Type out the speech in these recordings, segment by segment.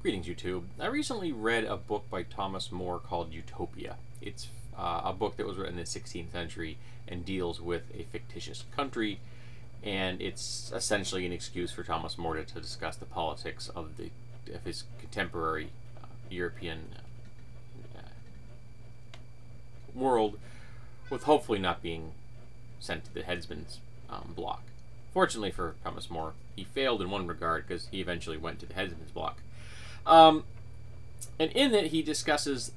Greetings, YouTube. I recently read a book by Thomas More called Utopia. It's a book that was written in the 16th century and deals with a fictitious country, and it's essentially an excuse for Thomas More to discuss the politics of his contemporary European world, with hopefully not being sent to the headsman's block. Fortunately for Thomas More, he failed in one regard because he eventually went to the headsman's block. And in it, he discusses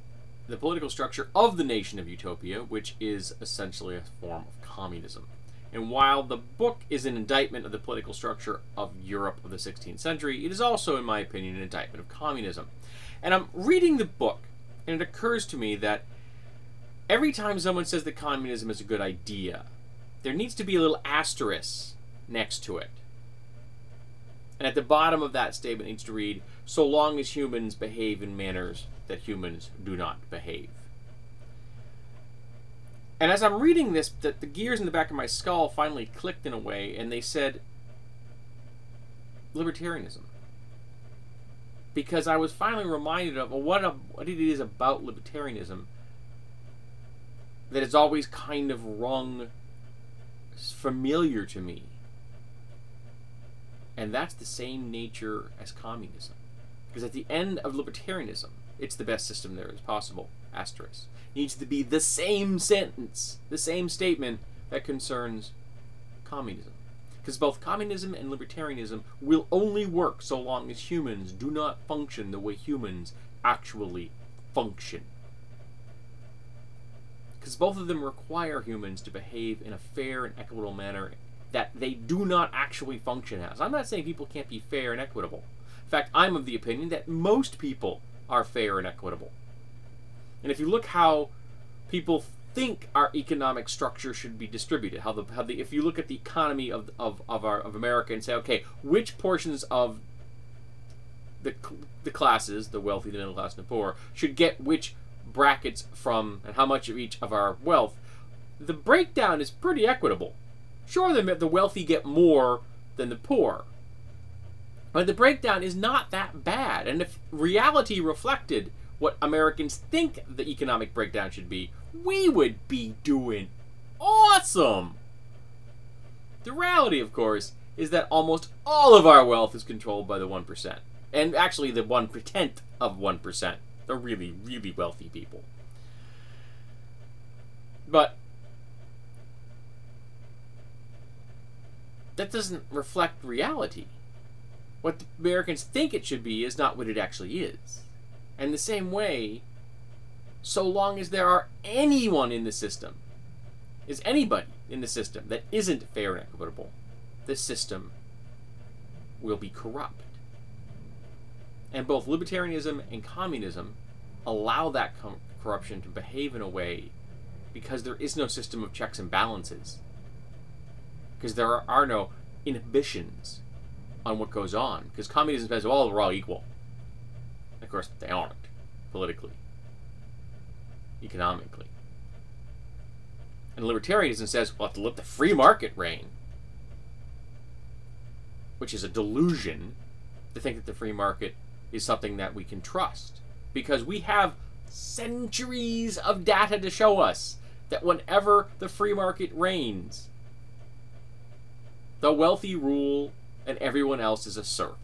the political structure of the nation of Utopia, which is essentially a form of communism. And while the book is an indictment of the political structure of Europe of the 16th century, it is also, in my opinion, an indictment of communism. And I'm reading the book, and it occurs to me that every time someone says that communism is a good idea, there needs to be a little asterisk next to it. And at the bottom of that statement needs to read, so long as humans behave in manners that humans do not behave. And as I'm reading this, the gears in the back of my skull finally clicked in a way, and they said, libertarianism. Because I was finally reminded of what it is about libertarianism that has always kind of rung familiar to me. And that's the same nature as communism. Because at the end of libertarianism, it's the best system there is possible, asterisk. It needs to be the same sentence, the same statement that concerns communism. Because both communism and libertarianism will only work so long as humans do not function the way humans actually function. Because both of them require humans to behave in a fair and equitable manner that they do not actually function as. I'm not saying people can't be fair and equitable. In fact, I'm of the opinion that most people are fair and equitable. And if you look how people think our economic structure should be distributed, if you look at the economy of America and say, okay, which portions of the classes, the wealthy, the middle class, and the poor, should get which brackets from, and how much of each of our wealth, the breakdown is pretty equitable. Sure, the wealthy get more than the poor, but the breakdown is not that bad. And if reality reflected what Americans think the economic breakdown should be, we would be doing awesome. The reality, of course, is that almost all of our wealth is controlled by the 1%. And actually the 1% of 1%. The really, really wealthy people. But that doesn't reflect reality. What the Americans think it should be is not what it actually is. And the same way, so long as there are anyone in the system, is anybody in the system that isn't fair and equitable, this system will be corrupt. And both libertarianism and communism allow that corruption to behave in a way because there is no system of checks and balances. Because there are no inhibitions on what goes on. Because communism says, well, we're all equal. Of course, they aren't. Politically. Economically. And libertarianism says, well, have to let the free market reign. Which is a delusion to think that the free market is something that we can trust. Because we have centuries of data to show us that whenever the free market reigns, the wealthy rule and everyone else is a serf.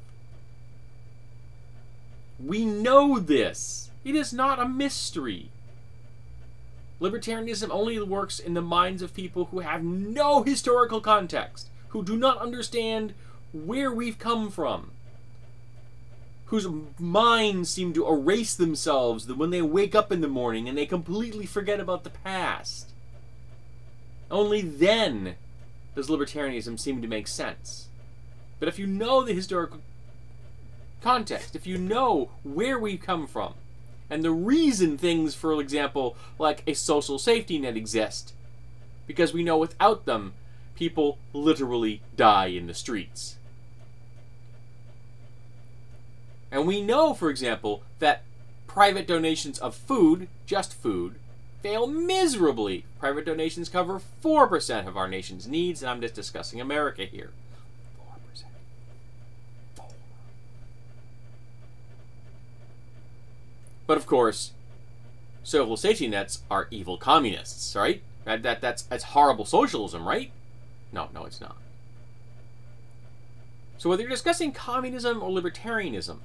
We know this. It is not a mystery. Libertarianism only works in the minds of people who have no historical context, who do not understand where we've come from, whose minds seem to erase themselves when they wake up in the morning and they completely forget about the past. Only then does libertarianism seem to make sense. But if you know the historical context, if you know where we come from, and the reason things, for example, like a social safety net exist, because we know without them, people literally die in the streets. And we know, for example, that private donations of food, just food, fail miserably. Private donations cover 4% of our nation's needs, and I'm just discussing America here. 4%. But of course, social safety nets are evil communists, right? That's horrible socialism, right? No, it's not. So whether you're discussing communism or libertarianism,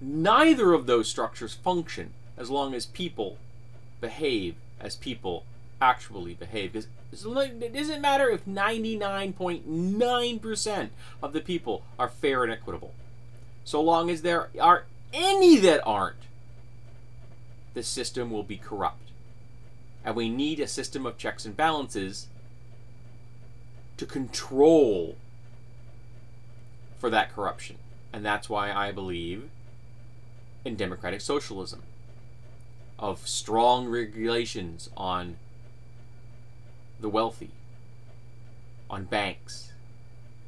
neither of those structures function as long as people behave as people actually behave. Because it doesn't matter if 99.9% of the people are fair and equitable. So long as there are any that aren't, the system will be corrupt. And we need a system of checks and balances to control for that corruption. And that's why I believe in democratic socialism, of strong regulations on the wealthy, on banks,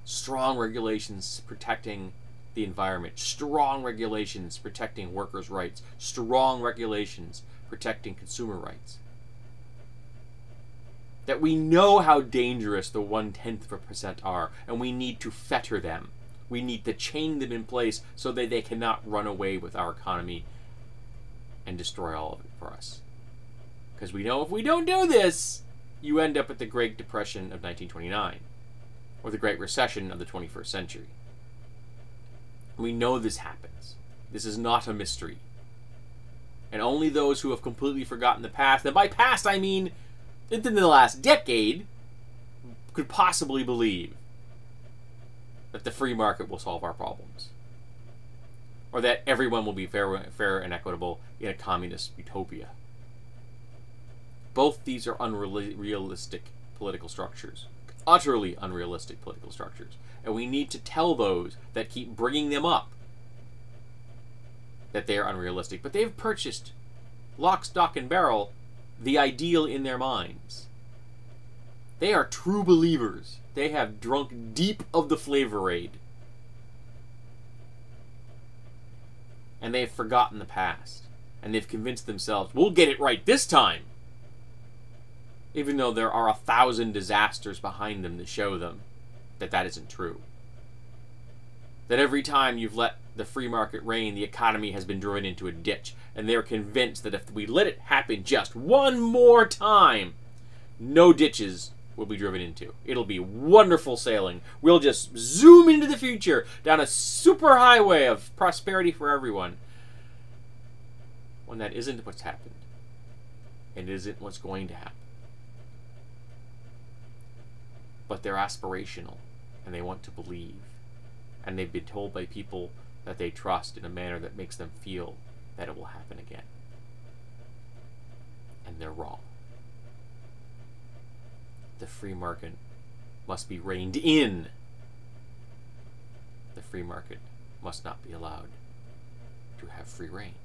strong regulations protecting the environment, strong regulations protecting workers' rights, strong regulations protecting consumer rights. That we know how dangerous the 0.1% are, and we need to fetter them. We need to chain them in place so that they cannot run away with our economy and destroy all of it for us. Because we know if we don't do this, you end up at the Great Depression of 1929, or the Great Recession of the 21st century. We know this happens. This is not a mystery. And only those who have completely forgotten the past, and by past I mean within the last decade, could possibly believe that the free market will solve our problems. Or that everyone will be fair and equitable in a communist utopia. Both these are unrealistic political structures. Utterly unrealistic political structures. And we need to tell those that keep bringing them up that they are unrealistic. But they've purchased, lock, stock, and barrel, the ideal in their minds. They are true believers. They have drunk deep of the flavor-aid. And they've forgotten the past. And they've convinced themselves, we'll get it right this time. Even though there are 1,000 disasters behind them to show them that that isn't true. That every time you've let the free market reign, the economy has been driven into a ditch. And they're convinced that if we let it happen just one more time, no ditches will be driven into. It'll be wonderful sailing. We'll just zoom into the future down a super highway of prosperity for everyone. When that isn't what's happened. It isn't what's going to happen. But they're aspirational, and they want to believe. And they've been told by people that they trust in a manner that makes them feel that it will happen again. And they're wrong. The free market must be reined in. The free market must not be allowed to have free reign.